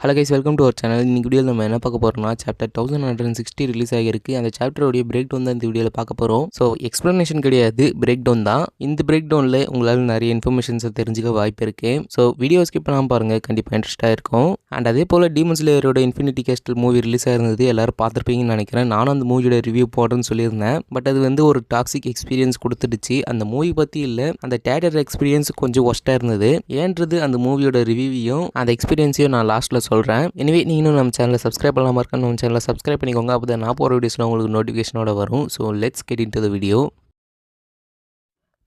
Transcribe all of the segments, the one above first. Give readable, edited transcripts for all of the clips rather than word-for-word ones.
Hello guys, welcome to our channel. இன்னைக்கு வீடியோவில் நம்ம என்ன பார்க்க போகிறோம்னா சாப்டர் 1160 ரிலீஸ் ஆகிருக்கு. அந்த சாப்டரோடைய பிரேக் டவுன் தான் இந்த வீடியோவில் பார்க்க போகிறோம். ஸோ எக்ஸ்ப்ளனேஷன் கிடையாது, பிரேக் டவுன் தான். இந்த பிரேக் டவுனில் உங்களால் நிறைய இன்ஃபர்மேஷன்ஸை தெரிஞ்சுக்க வாய்ப்பு இருக்குது. ஸோ வீடியோ ஸ்கிப் பண்ணாமல் பாருங்கள், கண்டிப்பாக இன்ட்ரெஸ்ட்டாக இருக்கும். அண்ட் அதே போல் டீமன் ஸ்லேயரோட இன்ஃபினிட்டி கேஸ்டல் மூவி ரிலீஸ் ஆயிருந்தது, எல்லாரும் பார்த்துருப்பீங்கன்னு நினைக்கிறேன். நானும் அந்த மூவியோட ரிவ்யூ போடுறேன்னு சொல்லியிருந்தேன். பட் அது வந்து ஒரு டாக்ஸிக் எக்ஸ்பீரியன்ஸ் கொடுத்துடுச்சு. அந்த மூவி பற்றி இல்லை, அந்த தேட்டர் எக்ஸ்பீரியன்ஸ் கொஞ்சம் ஒஸ்ட்டாக இருந்தது. ஏன்றது அந்த மூவியோட ரிவ்யூவையும் அந்த எக்ஸ்பீரியன்ஸையும் நான் லாஸ்ட்டில் சொல்கிறேன். எனவே நீங்களும் நம்ம சேனலை சப்ஸ்கிரைப் பண்ணாமல் இருக்க நம்ம சேனலை சப்ஸ்கிரைப் பண்ணிக்கோங்க. அப்போ தான் நான் போகிற வீடியோஸில் உங்களுக்கு நோட்டிஃபிகேஷனோட வரும். So let's get into the video.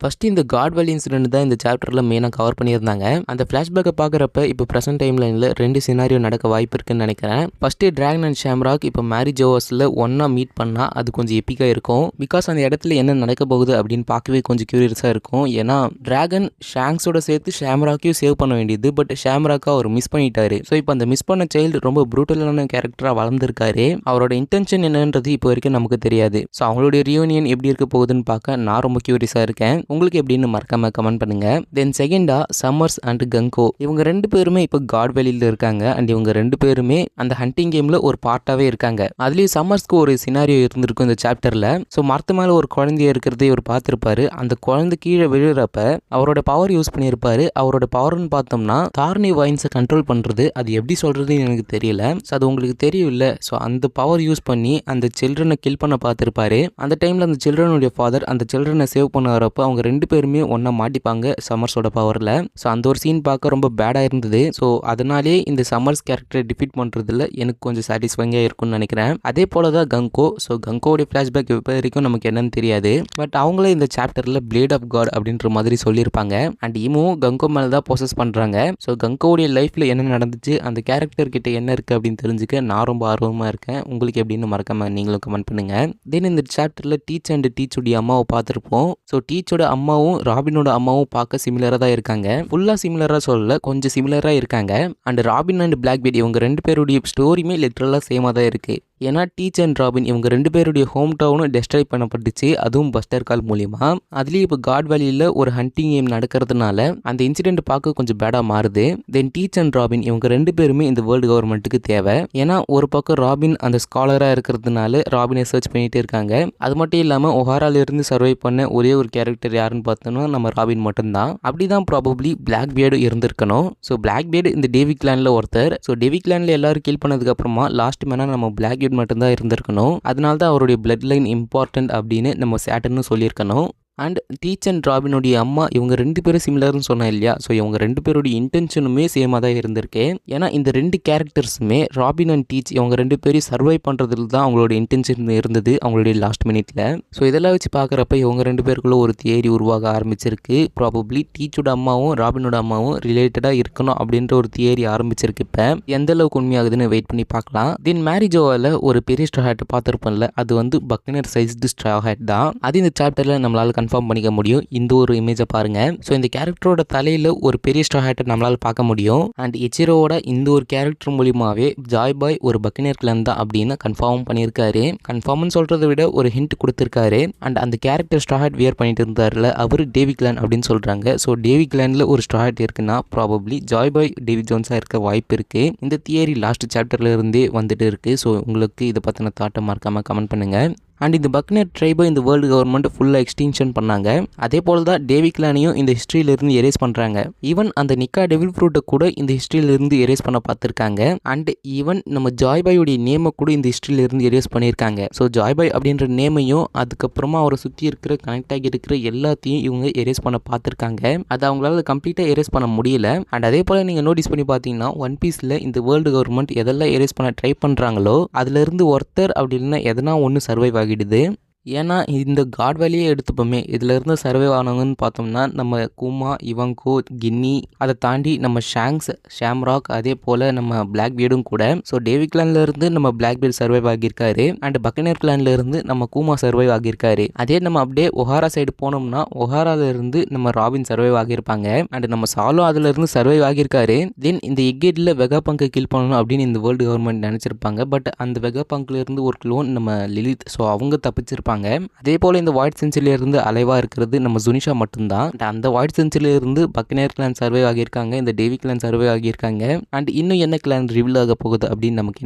First இந்த காட் வேலி இன்சிடென்ட் தான் இந்த சாப்டரில் மெயினாக கவர் பண்ணியிருந்தாங்க. அந்த ஃப்ளாஷ்பேக்கை பார்க்குறப்ப இப்போ ப்ரெசென்ட் டைம்லைனில் 2 சினாரியோ நடக்க வாய்ப்பு இருக்குன்னு நினைக்கிறேன். ஃபஸ்ட்டு டிராகன் அண்ட் ஷாம்ராக் இப்போ மேரிஜ் ஓவர்ஸில் ஒன்றா மீட் பண்ணால் அது கொஞ்சம் எப்பிக்காக இருக்கும். பிகாஸ் அந்த இடத்துல என்ன நடக்க போகுது அப்படின்னு பார்க்கவே கொஞ்சம் க்யூரியஸாக இருக்கும். ஏன்னா டிராகன் ஷாங்ஸோட சேர்த்து ஷாம்ராக்கையும் சேவ் பண்ண வேண்டியது, பட் ஷாம்ராக்கை அவர் மிஸ் பண்ணிட்டாரு. ஸோ இப்போ அந்த மிஸ் பண்ண சைல்டு ரொம்ப ப்ரூட்டலான கேரக்டராக வளர்ந்துருக்காரு. அவரோட இன்டென்ஷன் என்னன்றது இப்போ வரைக்கும் நமக்கு தெரியாது. ஸோ அவங்களுடைய ரியூனியன் எப்படி இருக்க போகுதுன்னு பார்க்க நான் ரொம்ப க்யூரியஸாக இருக்கேன். உங்களுக்கு எப்படின்னு மறக்காம கமெண்ட் பண்ணுங்க. தென் செகண்டா சம்மர்ஸ் அண்ட் கங்கோ, இவங்க 2 பேருமே இப்போ காட் வேலியில் இருக்காங்க. அண்ட் இவங்க 2 பேருமே அந்த ஹண்டிங் கேம்ல ஒரு பார்ட்டாவே இருக்காங்க. அதுலயும் சம்மர்ஸ்க்கு ஒரு சினாரியோ இருந்திருக்கும் இந்த சாப்டர்ல. ஸோ மரத்து மேல ஒரு குழந்தைய இருக்கிறதே இவர் பார்த்திருப்பாரு. அந்த குழந்தை கீழே விழுறப்ப அவரோட பவர் யூஸ் பண்ணியிருப்பாரு. அவரோட பவர்னு பார்த்தோம்னா தார்னி வைன்ஸை கண்ட்ரோல் பண்றது. அது எப்படி சொல்றதுன்னு எனக்கு தெரியல. ஸோ அது உங்களுக்கு தெரியல. ஸோ அந்த பவர் யூஸ் பண்ணி அந்த சில்ட்ரனை கில் பண்ண பார்த்திருப்பாரு. அந்த டைம்ல அந்த சில்ட்ரனுடைய ஃபாதர் அந்த சில்ட்ரனை சேவ் பண்ண வரப்போ அவங்க 2 பேருமே ஒன்றா மாட்டிப்பாங்க சம்மர்ஸோட பவரில். ஸோ அந்த ஒரு சீன் பார்க்க ரொம்ப பேடாக இருந்தது. ஸோ அதனாலே இந்த சம்மர்ஸ் கேரக்டரை டிஃபீட் பண்ணுறதுல எனக்கு கொஞ்சம் சாட்டிஸ்ஃபைங்காக இருக்கும்னு நினைக்கிறேன். அதே போல தான் கங்கோ. ஸோ கங்கோடைய ஃப்ளாஷ்பேக் இப்போ வரைக்கும் நமக்கு என்னன்னு தெரியாது. பட் அவங்களே இந்த சாப்டரில் பிளேட் ஆஃப் காட் அப்படின்ற மாதிரி சொல்லியிருப்பாங்க. அண்ட் இமும் கங்கோ மேலே தான் ப்ரோசஸ் பண்ணுறாங்க. ஸோ கங்கோடைய லைஃப்பில் என்ன நடந்துச்சு, அந்த கேரக்டர் கிட்ட என்ன இருக்குது அப்படின்னு தெரிஞ்சுக்க நான் ரொம்ப ஆர்வமாக இருக்கேன். உங்களுக்கு எப்படின்னு மறக்காம நீங்களும் கமெண்ட் பண்ணுங்கள். தென் இந்த சாப்டரில் டீச் அண்ட் டீச்சுடைய அம்மாவை பார்த்துருப்போம். ஸோ டீச்சோட அம்மாவும் ராபினோட அம்மாவும் பார்க்க சிமிலராக தான் இருக்காங்க. ஃபுல்லாக சிமிலராக சொல்லல, கொஞ்சம் சிமிலராக இருக்காங்க. அண்ட் ராபின் அண்ட் பிளாக்பீட் இவங்க 2 பேருடைய ஸ்டோரியுமே லிட்டரலாக சேமாக தான் இருக்குது. ஏன்னா டீச் அண்ட் ராபின் இவங்க 2 பேருடைய ஹோம் டவுனும் டெஸ்ட்ராய் பண்ணப்பட்டுச்சு, அதுவும் பஸ்டர் கால் மூலியமா. அதுலேயும் இப்போ காட் வேலியில் ஒரு ஹண்டிங் கேம் நடக்கிறதுனால அந்த இன்சிடென்ட் பார்க்க கொஞ்சம் பேடாக மாறுது. தென் டீச் அண்ட் ராபின் இவங்க 2 பேருமே இந்த வேர்ல்டு கவர்மெண்ட்டுக்கு தேவை. ஏன்னா ஒரு பக்கம் ராபின் அந்த ஸ்காலராக இருக்கிறதுனால ராபினை சர்ச் பண்ணிகிட்டே இருக்காங்க. அது மட்டும் இல்லாமல் ஒஹாராலிருந்து சர்வை பண்ண ஒரே ஒரு கேரக்டர் யாருன்னு பார்த்தோன்னா நம்ம ராபின் மட்டும்தான். அப்படிதான் ப்ராபப்ளி பிளாக் பியர்டு இருந்திருக்கணும். ஸோ பிளாக் பியர்டு இந்த டேவி கிளானில் ஒருத்தர். ஸோ டேவி கிளானில் எல்லாரும் கில் பண்ணதுக்கு அப்புறமா லாஸ்ட் மேனா நம்ம பிளாக் மட்டும்தான் இருந்திருக்கணும். அதனால தான் அவருடைய பிளட் லைன் இம்பார்ட்டன்ட் அப்படின்னு நம்ம சேட்டர்னு சொல்லியிருக்கணும். அண்ட் டீச் அண்ட் ராபினுடைய அம்மா இவங்க 2 பேரும் சிமிலர்னு சொன்னேன் இல்லையா. ஸோ இவங்க 2 பேருடைய இன்டென்ஷனுமே சேமாக தான் இருந்திருக்கேன். ஏன்னா இந்த 2 கேரக்டர்ஸுமே ராபின் அண்ட் டீச் இவங்க 2 பேரையும் சர்வை பண்ணுறதுல தான் அவங்களோட இன்டென்ஷன் இருந்தது அவங்களுடைய லாஸ்ட் மினிட்ல. ஸோ இதெல்லாம் வச்சு பார்க்குறப்ப இவங்க 2 பேருக்குள்ள ஒரு தியரி உருவாக ஆரம்பிச்சிருக்கு. ப்ராபப்ளி டீச்சோட அம்மாவும் ராபினோட அம்மாவும் ரிலேட்டடாக இருக்கணும் அப்படின்ற ஒரு தியரி ஆரம்பிச்சிருக்கு. இப்போ எந்த அளவுக்கு உண்மையாகுதுன்னு வெயிட் பண்ணி பார்க்கலாம். தென் மேரிஜோவில் ஒரு பெரிய ஸ்ட்ரா ஹேட் பார்த்துருப்போம்ல, அது வந்து பக்னர் சைஸ்டு ஸ்ட்ரா ஹேட் தான். அது இந்த சாப்டரில் நம்மளால் கன்ஃபார்ம் பண்ணிக்க முடியும். இந்த ஒரு இமேஜை பாருங்க. ஸோ இந்த கேரக்டரோட தலையில ஒரு பெரிய ஸ்ட்ரா ஹேட்டை நம்மளால பார்க்க முடியும். அண்ட் எச்சிரோட இந்த ஒரு கேரக்டர் மூலியமாவே ஜாய் பாய் ஒரு பக்கினர் கிளான் தான் அப்படின்னு கன்ஃபார்ம் பண்ணியிருக்காரு. கன்ஃபார்ம்னு சொல்றதை விட ஒரு ஹிண்ட் கொடுத்திருக்காரு. அண்ட் அந்த கேரக்டர் ஸ்ட்ரா ஹேட் வியர் பண்ணிட்டு இருந்தாருல, அவர் டேவி கிளான் அப்படின்னு சொல்றாங்க. ஸோ டேவி கிளான்ல ஒரு ஸ்ட்ரா ஹேட் இருக்குன்னா ப்ராபப்ளி ஜாய் பாய் டேவி ஜோன்ஸா இருக்க வாய்ப்பு இருக்கு. இந்த தியரி லாஸ்ட் சாப்டர்ல இருந்தே வந்துட்டு இருக்கு. ஸோ உங்களுக்கு இதை பத்தின தாட்டை மறக்காம கமெண்ட் பண்ணுங்க. அண்ட் இந்த பக்னர் ட்ரைபை இந்த வேர்ல்டு கவர்மெண்ட் ஃபுல்லாக எக்ஸ்டிங்ஷன் பண்ணாங்க. அதே போல் தான் டேவி கிளானையும் இந்த ஹிஸ்ட்ரியிலிருந்து எரேஸ் பண்ணுறாங்க. ஈவன் அந்த நிக்கா டெவில் ஃப்ரூட்டை கூட இந்த ஹிஸ்ட்ரியிலிருந்து எரேஸ் பண்ண பார்த்துருக்காங்க. அண்ட் ஈவன் நம்ம ஜாய்பாயுடைய நேமை கூட இந்த ஹிஸ்ட்ரியிலிருந்து எரேஸ் பண்ணியிருக்காங்க. ஸோ ஜாய்பாய் அப்படின்ற நேமையும் அதுக்கப்புறமா அவரை சுற்றி இருக்கிற கனெக்ட் ஆகி இருக்கிற எல்லாத்தையும் இவங்க எரேஸ் பண்ண பார்த்துருக்காங்க. அது அவங்களால கம்ப்ளீட்டாக எரேஸ் பண்ண முடியல. அண்ட் அதே போல் நீங்கள் நோட்டீஸ் பண்ணி பார்த்தீங்கன்னா ஒன் பீஸில் இந்த வேர்ல்டு கவர்மெண்ட் எதெல்லாம் எரேஸ் பண்ண ட்ரை பண்ணுறாங்களோ அதுலேருந்து ஒருத்தர் அப்படி இல்லைன்னா எதனா ஒன்று சர்வைவ் ஆகிடுது. ஏன்னா இந்த காட் வேலியே எடுத்துப்போமே, இதில் இருந்து சர்வே ஆனவங்கன்னு பார்த்தோம்னா நம்ம கூமா, இவங்கோ, கின்னி, அதை தாண்டி நம்ம ஷாங்ஸ், ஷாம்ராக், அதே போல் நம்ம பிளாக் பியர்டும் கூட. ஸோ டேவி கிளான்ல இருந்து நம்ம பிளாக் பியர்ட் சர்வைவ் ஆகியிருக்காரு. அண்ட் பக்கனர் கிளான்ல இருந்து நம்ம கூமா சர்வைவ் ஆகியிருக்காரு. அதே நம்ம அப்படியே ஒஹாரா சைடு போனோம்னா ஒஹாரால இருந்து நம்ம ராபின் சர்வைவ் ஆகியிருப்பாங்க. அண்ட் நம்ம சாலோ அதுல இருந்து சர்வைவ் ஆகியிருக்காரு. தென் இந்த எக்கேட்ல வெகா பங்கை கில் பண்ணணும் அப்படின்னு இந்த வேர்ல்டு கவர்மெண்ட் நினைச்சிருப்பாங்க. பட் அந்த வெகா பங்க்ல இருந்து ஒரு க்ளோன் நம்ம லிலித், ஸோ அவங்க தப்பிச்சிருப்பாங்க. இருப்பாங்க. அதே போல் இந்த வாய்ட் செஞ்சுரியிலிருந்து அலைவாக இருக்கிறது நம்ம ஜுனிஷா மட்டும்தான். அந்த வாய்ட் செஞ்சுரியிலிருந்து பக்கனர் கிளான் சர்வே ஆகியிருக்காங்க, இந்த டேவி கிளான் சர்வே ஆகியிருக்காங்க. அண்ட் இன்னும் என்ன கிளான் ரிவீல் ஆக போகுது அப்படின்னு நமக்கு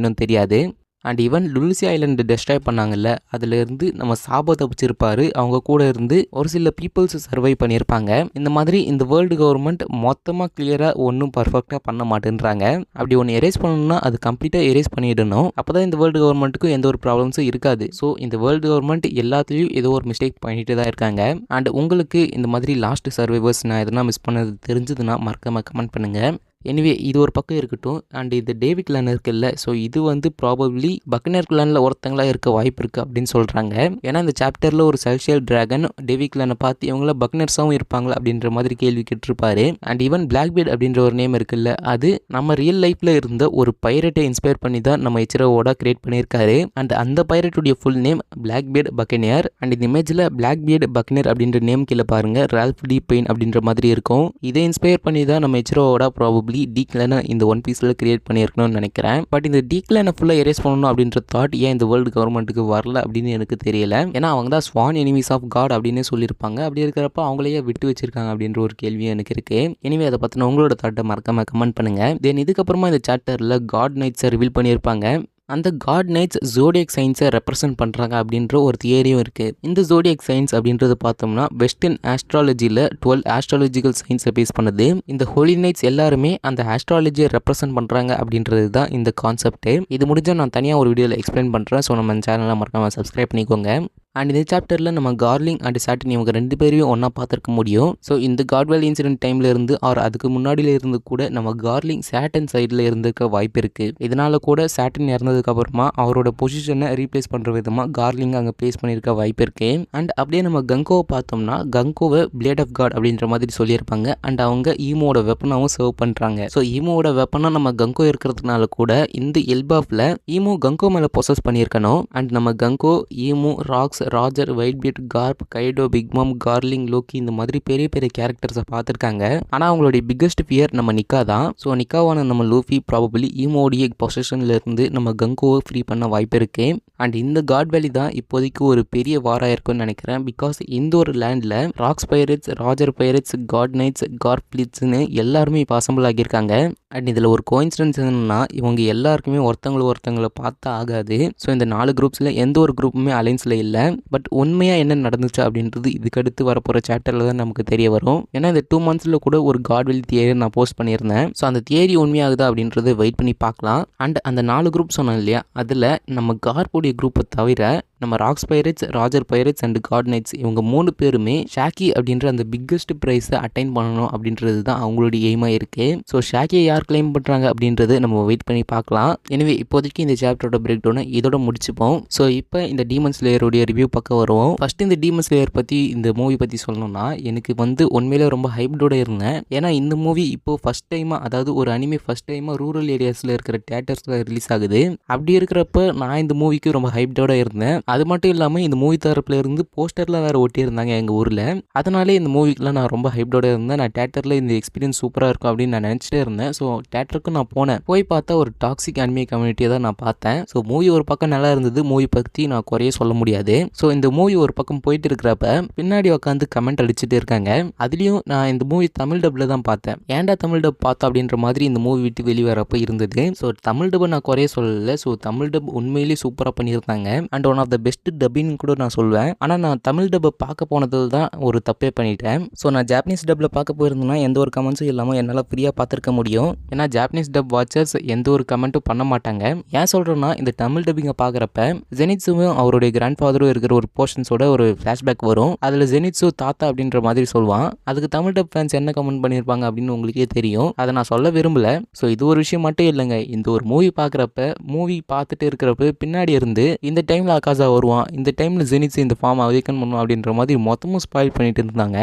இன்னும் தெரியாது. அண்ட் ஈவன் லுலுசி ஐலண்டு டெஸ்ட்ராய் பண்ணாங்கல்ல, அதுலேருந்து நம்ம சாபோ தப்பிச்சிருப்பாரு. அவங்க கூட இருந்து ஒரு சில பீப்புள்ஸ் சர்வை பண்ணியிருப்பாங்க. இந்த மாதிரி இந்த வேர்ல்டு கவர்மெண்ட் மொத்தமாக கிளியராக ஒன்றும் பர்ஃபெக்டாக பண்ண மாட்டேன்றாங்க. அப்படி ஒன்று எரேஸ் பண்ணணும்னா அது கம்ப்ளீட்டாக எரேஸ் பண்ணிடணும். அப்போ தான் இந்த வேர்ல்டு கவர்மெண்ட்டுக்கும் எந்த ஒரு ப்ராப்ளம்ஸும் இருக்காது. ஸோ இந்த வேர்ல்டு கவர்மெண்ட் எல்லாத்துலேயும் ஏதோ ஒரு மிஸ்டேக் பண்ணிட்டு தான் இருக்காங்க. அண்ட் உங்களுக்கு இந்த மாதிரி லாஸ்ட் சர்வைவர்ஸ் நான் எதனா மிஸ் பண்ணது தெரிஞ்சதுன்னா மறக்காம கமெண்ட் பண்ணுங்கள். எனிவே இது ஒரு பக்கம் இருக்கட்டும். அண்ட் இந்த டேவி கிளான் இருக்குல்ல, ஸோ இது வந்து ப்ராபப்ளி பக்கனர் கிளானில் ஒருத்தங்களாக இருக்க வாய்ப்பு இருக்குது அப்படின்னு சொல்கிறாங்க. ஏன்னா இந்த சாப்டரில் ஒரு செல்ஷியல் டிராகன் டேவி கிளானை பார்த்து இவங்கள பக்னர்ஸாகவும் இருப்பாங்களா அப்படின்ற மாதிரி கேள்வி கேட்டிருப்பாரு. அண்ட் ஈவன் பிளாக்பீட் அப்படின்ற ஒரு நேம் இருக்குல்ல, அது நம்ம ரியல் லைஃப்பில் இருந்த ஒரு பைரட்டை இன்ஸ்பயர் பண்ணி தான் நம்ம எச்ரோவோட கிரியேட் பண்ணியிருக்காரு. அண்ட் அந்த பைரட்டுடைய ஃபுல் நேம் பிளாக்பீட் பக்கனியர். அண்ட் இந்த இமேஜில் பிளாக்பீட் பக்கனியர் அப்படின்ற நேம் கீழே பாருங்கள், ரால்ஃப் டி பெயின் அப்படின்ற மாதிரி இருக்கும். இதை இன்ஸ்பயர் பண்ணி தான் நம்ம எச்ரோவோட ப்ராபப்ளி டி கிளானை இந்த ஒன் பீஸில் கிரியேட் பண்ணியிருக்கணும்னு நினைக்கிறேன். பட் இந்த டி கிளானை ஃபுல்லாக எரேஸ் பண்ணணும் அப்படின்ற தாட் ஏன் இந்த வேர்ல்டு கவர்மெண்ட்டுக்கு வரல அப்படின்னு எனக்கு தெரியல. ஏன்னா அவங்க தான் ஸ்வான் எனிமீஸ் ஆஃப் காட் அப்படின்னு சொல்லியிருப்பாங்க. அப்படி இருக்கிறப்ப அவங்களையே விட்டு வச்சிருக்காங்க அப்படின்ற ஒரு கேள்வியும் எனக்கு இருக்கு. எனவே அதை பற்றின உங்களோட தாட்டை மறக்காம கமெண்ட் பண்ணுங்க. தென் இதுக்கப்புறமா இந்த சாப்டரில் காட் நைட்ஸை ரிவீல் பண்ணியிருப்பாங்க. அந்த காட் நைட்ஸ் ஜோடியக் சயின்ஸை ரெப்ரசென்ட் பண்ணுறாங்க அப்படின்ற ஒரு தியரியும் இருக்குது. இந்த ஜோடியக் சயின்ஸ் அப்படின்றது பார்த்தோம்னா வெஸ்டர்ன் ஆஸ்ட்ராலஜியில் 12 ஆஸ்ட்ராலஜிக்கல் சயின்ஸை பேஸ் பண்ணுது. இந்த ஹோலி நைட்ஸ் எல்லாருமே அந்த ஆஸ்ட்ராலஜியை ரெப்ரசென்ட் பண்ணுறாங்க அப்படின்றது தான் இந்த கான்செப்ட்டு. இது முடிஞ்சால் நான் தனியாக ஒரு வீடியோவில் எக்ஸ்பிளைன் பண்ணுறேன். ஸோ நம்ம சேனலை மறக்காமல் சப்ஸ்கிரைப் பண்ணிக்கோங்க. அண்ட் இந்த சாப்டரில் நம்ம கார்லிங் அண்ட் சாட்டின் இவங்க ரெண்டு பேரையும் ஒன்றா பார்த்துருக்க முடியும். ஸோ இந்த காட்வெல் இன்சிடென்ட் டைமில் இருந்து அதுக்கு முன்னாடியில் இருந்து கூட நம்ம கார்லிங் சாட்டன் சைடில் இருந்துக்க வாய்ப்பு இருக்குது. இதனால் கூட சாட்டின் இறந்ததுக்கப்புறமா அவரோட பொசிஷனை ரீப்ளேஸ் பண்ணுற விதமாக கார்லிங் அங்கே ப்ளேஸ் பண்ணியிருக்க வாய்ப்பு இருக்குது. அண்ட் அப்படியே நம்ம கங்கோவை பார்த்தோம்னா கங்கோவை பிளேட் ஆஃப் காட் அப்படின்ற மாதிரி சொல்லியிருப்பாங்க. அண்ட் அவங்க ஈமோட வெப்பனாகவும் சர்வ் பண்ணுறாங்க. ஸோ ஈமோட வெப்பனாக நம்ம கங்கோ இருக்கிறதுனால கூட இந்த எல்பாஃபில் ஈமோ கங்கோ மேலே பொசஸ் பண்ணியிருக்கணும். அண்ட் நம்ம கங்கோ, ஈமோ, ராக்ஸ், ராஜர், வைட்பீட், கார்ப், கைடோ, பிக்மம், கார்லிங், லோக்கி இந்த மாதிரி பெரிய பெரிய கேரக்டர்ஸை பார்த்துருக்காங்க. ஆனால் அவங்களுடைய பிக்கஸ்ட் ஃபியர் நம்ம நிக்கா தான். ஸோ நிக்காவான நம்ம லூஃபி ப்ராபபிளி ஈமோடைய பொசிஷன்ல இருந்து நம்ம கங்கோவை ஃப்ரீ பண்ண வாய்ப்பு இருக்கு. அண்ட் இந்த காட் வேலி தான் இப்போதைக்கு ஒரு பெரிய வாராக இருக்குன்னு நினைக்கிறேன். பிகாஸ் இந்த ஒரு லேண்டில் Rocks Pirates, Roger Pirates, God Knights, Garp பிளிட்ஸ்னு எல்லாருமே இப்போ அசம்பிள் ஆகியிருக்காங்க. அண்ட் இதில் ஒரு கோயின்சிடன்ஸ் என்னன்னா இவங்க எல்லாருக்குமே ஒருத்தங்களை பார்த்தா ஆகாது. ஸோ இந்த 4 குரூப்ஸில் எந்த ஒரு குரூப்புமே அலைன்ஸில் இல்லை. பட் உண்மையாக என்ன நடந்துச்சு அப்படின்றது இதுக்கடுத்து வரப்போகிற சாப்டரில் தான் நமக்கு தெரிய வரும். ஏன்னா இந்த 2 மந்த்ஸில் கூட ஒரு காட்வெல் தியரி நான் போஸ்ட் பண்ணியிருந்தேன். ஸோ அந்த தியரி உண்மையாகுதா அப்படின்றத வெயிட் பண்ணி பார்க்கலாம். அண்ட் அந்த 4 குரூப் சொன்னோம் இல்லையா, அதில் நம்ம கார்புடைய குரூப்பை தவிர நம்ம Rocks Pirates, Roger Pirates and God Knights இவங்க 3 பேருமே ஷாக்கி அப்படின்ற அந்த பிக்கஸ்ட் ப்ரைஸை அட்டைன் பண்ணணும் அப்படின்றது தான் அவங்களுடைய எய்மாக இருக்குது. ஸோ ஷாக்கியை யார் கிளைம் பண்ணுறாங்க அப்படின்றது நம்ம வெயிட் பண்ணி பார்க்கலாம். எனவே இப்போதைக்கு இந்த சாப்டரோட பிரேக் டவுனை இதோட முடிச்சுப்போம். ஸோ இப்போ இந்த டீமன் ஸ்லேயருடைய ரிவ்யூ பக்கம் வருவோம். ஃபஸ்ட்டு இந்த டீமன் ஸ்லேயர் பற்றி, இந்த மூவி பற்றி சொல்லணும்னா எனக்கு வந்து உண்மையிலே ரொம்ப ஹைப்டோட இருந்தேன். ஏன்னா இந்த மூவி இப்போ ஃபஸ்ட் டைமாக, அதாவது ஒரு அனிமே ஃபஸ்ட் டைமாக ரூரல் ஏரியாஸில் இருக்கிற தியேட்டர்ஸில் ரிலீஸ் ஆகுது. அப்படி இருக்கிறப்ப நான் இந்த மூவிக்கு ரொம்ப ஹைப்டோட இருந்தேன். அது மட்டும் இல்லாமல் இந்த மூவி தரப்புல இருந்து போஸ்டர்லாம் வேறு ஒட்டியிருந்தாங்க எங்கள் ஊரில். அதனாலே இந்த மூவிக்கெலாம் நான் ரொம்ப ஹைப்டோட இருந்தேன். நான் தியேட்டரில் இந்த எக்ஸ்பீரியன்ஸ் சூப்பராக இருக்கும் அப்படின்னு நான் நினச்சிட்டே இருந்தேன். ஸோ தியேட்டருக்கு நான் போய் பார்த்தா ஒரு டாக்ஸிக் அனிமே கம்யூனிட்டியை தான் நான் பார்த்தேன். ஸோ மூவி ஒரு பக்கம் நல்லா இருந்தது, மூவி பற்றி நான் குறைய சொல்ல முடியாது. ஸோ இந்த மூவி ஒரு பக்கம் போயிட்டு இருக்கிறப்ப பின்னாடி உட்காந்து கமெண்ட் அடிச்சுட்டு இருக்காங்க. அதுலேயும் நான் இந்த மூவி தமிழ் டப்பில் தான் பார்த்தேன். ஏன்டா தமிழ் டப் பார்த்தா அப்படின்ற மாதிரி இந்த மூவி விட்டு வெளிவரப்போ இருந்தது. ஸோ தமிழ் டப்பை நான் குறைய சொல்லலை. ஸோ தமிழ் டப் உண்மையிலேயே சூப்பராக பண்ணியிருந்தாங்க. And one of the best டப்பின்னு கூட நான் சொல்வேன். ஆனால் நான் தமிழ் டப்பை பார்க்க போனதில் தான் ஒரு தப்பே பண்ணிட்டேன். ஸோ நான் ஜாப்பனீஸ் டப்பில் பார்க்க போயிருந்தேன்னா எந்த ஒரு கமெண்ட்ஸும் இல்லாமல் என்னால் ஃப்ரீயாக பார்த்துருக்க முடியும். ஏன்னா ஜாப்பனீஸ் டப் வாட்சர்ஸ் எந்த ஒரு கமெண்ட்டும் பண்ண மாட்டாங்க. ஏன் சொல்கிறேன்னா இந்த தமிழ் டப்பிங்கை பார்க்குறப்ப ஜெனிட்ஸுவும் அவருடைய கிராண்ட் ஃபாதரும் இருக்கிற ஒரு போர்ஷன்ஸோட ஒரு ஃப்ளாஷ்பேக் வரும். அதில் ஜெனிட்ஸு தாத்தா அப்படின்ற மாதிரி சொல்லுவான். அதுக்கு தமிழ் டப் ஃபேன்ஸ் என்ன கமெண்ட் பண்ணியிருப்பாங்க அப்படின்னு உங்களுக்கே தெரியும். அதை நான் சொல்ல விரும்பல. ஸோ இது ஒரு விஷயம் மட்டும் இல்லைங்க. இந்த ஒரு மூவி பார்க்குறப்ப, மூவி பார்த்துட்டு இருக்கிறப்ப பின்னாடி இருந்து இந்த டைமில் ஆகாஷா வருவான், இந்த டைமில் ஜெனிட்ஸ் இந்த ஃபார்ம் அவேக்கன் பண்ணுவான் அப்படின்ற மாதிரி மொத்தமும் ஸ்பாயில் பண்ணிட்டு இருந்தாங்க.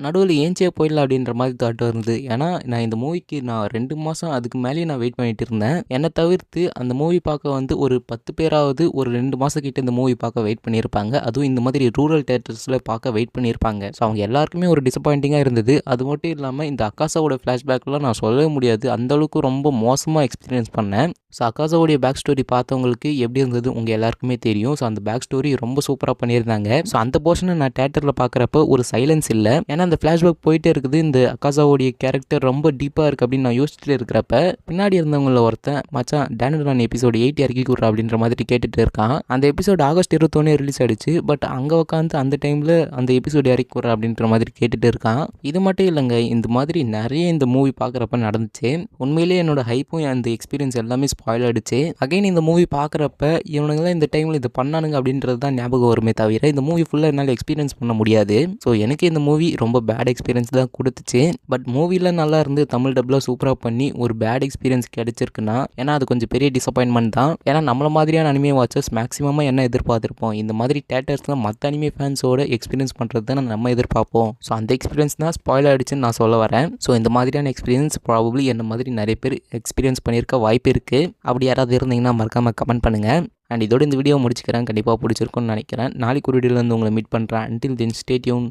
நடுவில் ஏஞ்சே போயிடலாம் அப்படின்ற மாதிரி தாட் இருந்தது. ஏன்னா நான் இந்த மூவிக்கு நான் 2 மாதம் அதுக்கு மேலேயே நான் வெயிட் பண்ணிட்டு இருந்தேன். என்னை தவிர்த்து அந்த மூவி பார்க்க வந்து ஒரு 10 பேராவது ஒரு 2 மாதம் கிட்ட இந்த மூவி பார்க்க வெயிட் பண்ணியிருப்பாங்க. அதுவும் இந்த மாதிரி ரூரல் தியேட்டர்ஸில் பார்க்க வெயிட் பண்ணியிருப்பாங்க. ஸோ அவங்க எல்லாருக்குமே ஒரு டிசப்பாயிண்டிங்காக இருந்தது. அது மட்டும் இல்லாமல் இந்த அக்காசாவோட ஃப்ளாஷ்பேக்லாம் நான் சொல்லவே முடியாது, அந்தளவுக்கு ரொம்ப மோசமாக எக்ஸ்பீரியன்ஸ் பண்ணேன். ஸோ அக்காசாவோடைய பேக் ஸ்டோரி பார்த்தவங்களுக்கு எப்படி இருந்தது உங்கள் எல்லாருக்குமே தெரியும். ஸோ அந்த பேக் ஸ்டோரி ரொம்ப சூப்பராக பண்ணியிருந்தாங்க. ஸோ அந்த போர்ஷனை நான் தேட்டரில் பார்க்குறப்ப ஒரு சைலன்ஸ் இல்லை, ஏன்னா அந்த ஃப்ளாஷ்பேக் போயிட்டே இருக்குது. இந்த அக்காசாவோடைய கேரக்டர் ரொம்ப டீப்பாக இருக்குது அப்படின்னு நான் யோசிச்சுட்டு இருக்கிறப்ப பின்னாடி இருந்தவங்கள ஒருத்தன் மச்சான் டேனடான் எபிசோடு 8 இறக்கி கொடுறா அப்படின்ற மாதிரி கேட்டுட்டு இருக்கான். அந்த எபிசோடு ஆகஸ்ட் 21 ரிலீஸ் ஆயிடுச்சு. பட் அங்கே உட்காந்து அந்த டைமில் அந்த எபிசோடு இறக்கி கொடுறா அப்படின்ற மாதிரி கேட்டுட்டு இருக்கான். இது மட்டும் இல்லைங்க, இந்த மாதிரி நிறைய இந்த மூவி பார்க்குறப்ப நடந்துச்சு. உண்மையிலேயே என்னோட ஹைப்பும் அந்த எக்ஸ்பீரியன்ஸ் எல்லாமே ஸ்பாயில் ஆயிடுச்சு. அகைன் இந்த மூவி பார்க்குறப்ப இவனுங்களாம் இந்த டைமில் இது பண்ணானுங்க அப்படின்றது தான் ஞாபகம் வருமே தவிர இந்த மூவி ஃபுல்லாக என்னால் எக்ஸ்பீரியன்ஸ் பண்ண முடியாது. ஸோ எனக்கு இந்த மூவி ரொம்ப பேட் எக்ஸ்பீரியன்ஸ் தான் கொடுத்துச்சு. பட் மூவியில் நல்லா இருந்து தமிழ் டப்ல சூப்பராக பண்ணி ஒரு பேட் எக்ஸ்பீரியன்ஸ் கிடைச்சிருக்குன்னா ஏன்னா அது கொஞ்சம் பெரிய டிசப்பாயின்மெண்ட் தான். ஏன்னா நம்மள மாதிரியான அனிமே வாட்சர்ஸ் மேக்ஸிமமாக என்ன எதிர்பார்த்துருப்போம், இந்த மாதிரி தேட்டர்ஸ்லாம் மற்ற அனிமே ஃபேன்ஸோட எக்ஸ்பீரியன்ஸ் பண்ணுறது தான் நம்ம எதிர்பார்ப்போம். ஸோ அந்த எக்ஸ்பீரியன்ஸ் தான் ஸ்பாயில் ஆகிடுச்சுன்னு நான் சொல்ல வரேன். ஸோ இந்த மாதிரியான எக்ஸ்பீரியன்ஸ் ப்ராபப்ளி என்ன மாதிரி நிறைய பேர் எக்ஸ்பீரியன்ஸ் பண்ணியிருக்க வாய்ப்பு இருக்குது. அப்படி யாராவது இருந்தீங்கன்னா மறக்காமல் கமெண்ட் பண்ணுங்கள். அண்ட் இதோட இந்த வீடியோ முடிச்சுக்கிறேன். கண்டிப்பாக பிடிச்சிருக்கும்னு நினைக்கிறேன். நாளைக்கு ஒரு வீடியோவில் வந்து உங்களை மீட் பண்ணுறேன். Until then stay tune.